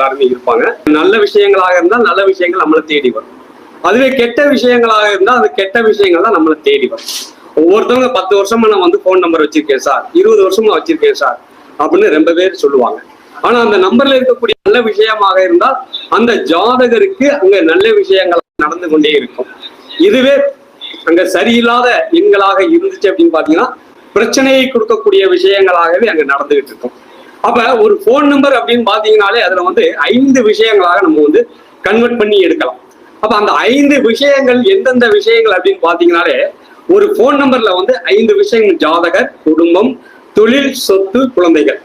எல்லாருமே இருப்பாங்க. நல்ல விஷயங்களாக இருந்தால் நல்ல விஷயங்கள் நம்மளை தேடி வரும். அதுவே கெட்ட விஷயங்களாக இருந்தால் அந்த கெட்ட விஷயங்கள் தான் நம்மளை தேடி வரும். ஒவ்வொருத்தவங்க 10 வருஷமா நான் வந்து போன் நம்பர் வச்சிருக்கேன் சார், 20 வருஷமா வச்சிருக்கேன் சார் அப்படின்னு ரொம்ப பேர் சொல்லுவாங்க. ஆனா அந்த நம்பர்ல இருக்கக்கூடிய நல்ல விஷயமாக இருந்தால் அந்த ஜாதகருக்கு அங்க நல்ல விஷயங்கள் நடந்து கொண்டே இருக்கும். இதுவே அங்க சரியில்லாத எண்களாக இருந்துச்சு அப்படின்னு பாத்தீங்கன்னா பிரச்சனையை கொடுக்கக்கூடிய விஷயங்களாகவே அங்க நடந்துகிட்டு இருக்கும். அப்ப ஒரு போன் நம்பர் அப்படின்னு பாத்தீங்கன்னாலே அதுல வந்து 5 விஷயங்களாக நம்ம வந்து கன்வெர்ட் பண்ணி எடுக்கலாம். அப்ப அந்த 5 விஷயங்கள் எந்தெந்த விஷயங்கள் அப்படின்னு பாத்தீங்கன்னாலே ஒரு போன் நம்பர்ல வந்து 5 விஷயங்கள்: ஜாதகர், குடும்பம், தொழில், சொத்து, குழந்தைகள்.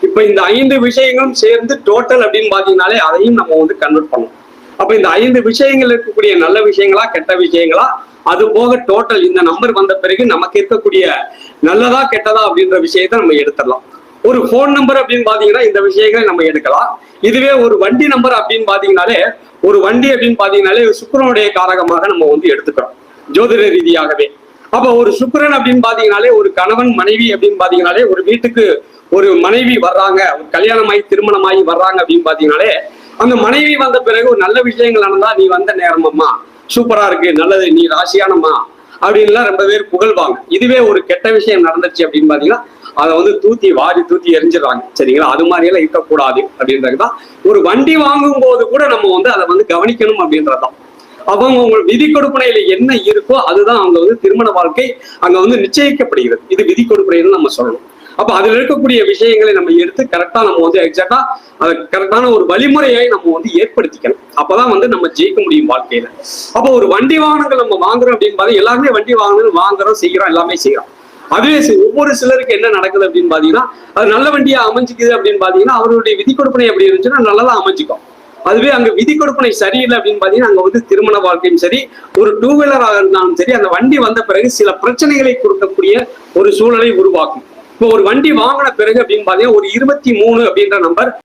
இப்ப இந்த 5 விஷயங்களும் சேர்ந்து டோட்டல் அப்படின்னு பாத்தீங்கன்னாலே அதையும் நம்ம வந்து கன்வெர்ட் பண்ணணும். அப்ப இந்த 5 விஷயங்கள் இருக்கக்கூடிய நல்ல விஷயங்களா கெட்ட விஷயங்களா, அது போக டோட்டல் இந்த நம்பர் வந்த பிறகு நமக்கு இருக்கக்கூடிய நல்லதா கெட்டதா அப்படின்ற விஷயத்த நம்ம எடுத்துடலாம். ஒரு போன் நம்பர் அப்படின்னு பாத்தீங்கன்னா இந்த விஷயங்களை நம்ம எடுக்கலாம். இதுவே ஒரு வண்டி நம்பர் அப்படின்னு பாத்தீங்கன்னாலே ஒரு வண்டி அப்படின்னு பாத்தீங்கன்னாலே சுக்கிரனுடைய காரகமாக நம்ம வந்து எடுத்துக்கிறோம் ஜோதிட ரீதியாகவே. அப்ப ஒரு சுக்கிரன் அப்படின்னு பாத்தீங்கன்னாலே ஒரு கணவன் மனைவி அப்படின்னு பாத்தீங்கன்னாலே ஒரு வீட்டுக்கு ஒரு மனைவி வர்றாங்க, ஒரு கல்யாணமாயி திருமணமாயி வர்றாங்க அப்படின்னு பாத்தீங்கன்னாலே அந்த மனைவி வந்த பிறகு ஒரு நல்ல விஷயங்கள் நடந்தா நீ வந்த நேரம் அம்மா சூப்பரா இருக்கு, நல்லது, நீ ராசியானம்மா அப்படின்லாம் ரொம்ப பேர் புகழ்வாங்க. இதுவே ஒரு கெட்ட விஷயம் நடந்துச்சு அப்படின்னு பாத்தீங்கன்னா அதை வந்து தூத்தி எரிஞ்சிடறாங்க. சரிங்களா? அது மாதிரி எல்லாம் இருக்கக்கூடாது அப்படின்றதுதான் ஒரு வண்டி வாங்கும் போது கூட நம்ம வந்து அதை வந்து கவனிக்கணும் அப்படின்றதுதான். அவங்க விதி கொடுப்பனையில என்ன இருக்கோ அதுதான் அவங்க வந்து திருமண வாழ்க்கை அங்க வந்து நிச்சயிக்கப்படுகிறது. இது விதி கொடுப்பனைன்னு நம்ம சொல்லணும். அப்ப அதுல இருக்கக்கூடிய விஷயங்களை நம்ம எடுத்து கரெக்டா நம்ம வந்து எக்ஸாக்டா அதை கரெக்டான ஒரு வழிமுறையை நம்ம வந்து ஏற்படுத்திக்கணும். அப்பதான் வந்து நம்ம ஜெயிக்க முடியும் வாழ்க்கையில. அப்போ ஒரு வண்டி வாகனங்கள் நம்ம வாங்குறோம் அப்படின்னு பாத்தீங்கன்னா எல்லாருமே வண்டி வாங்குறோம் செய்கிறோம், எல்லாமே செய்யறோம். அதுவே ஒவ்வொரு சிலருக்கு என்ன நடக்குது அப்படின்னு பாத்தீங்கன்னா அது நல்ல வண்டியா அமைஞ்சிக்குது அப்படின்னு பாத்தீங்கன்னா அவருடைய விதி கொடுப்பனை எப்படி இருந்துச்சுன்னா நல்லதா அமைஞ்சிக்கும். அதுவே அங்க விதி கொடுப்பனை சரியில்லை அப்படின்னு பாத்தீங்கன்னா அங்க வந்து திருமண வாழ்க்கையும் சரி, ஒரு 2 வீலராக இருந்தாலும் சரி, அந்த வண்டி வந்த பிறகு சில பிரச்சனைகளை கொடுக்கக்கூடிய ஒரு சூழலை உருவாக்கும். இப்போ ஒரு வண்டி வாங்கின பிறகு அப்படின்னு பாத்தீங்கன்னா ஒரு 23 அப்படின்ற நம்பர்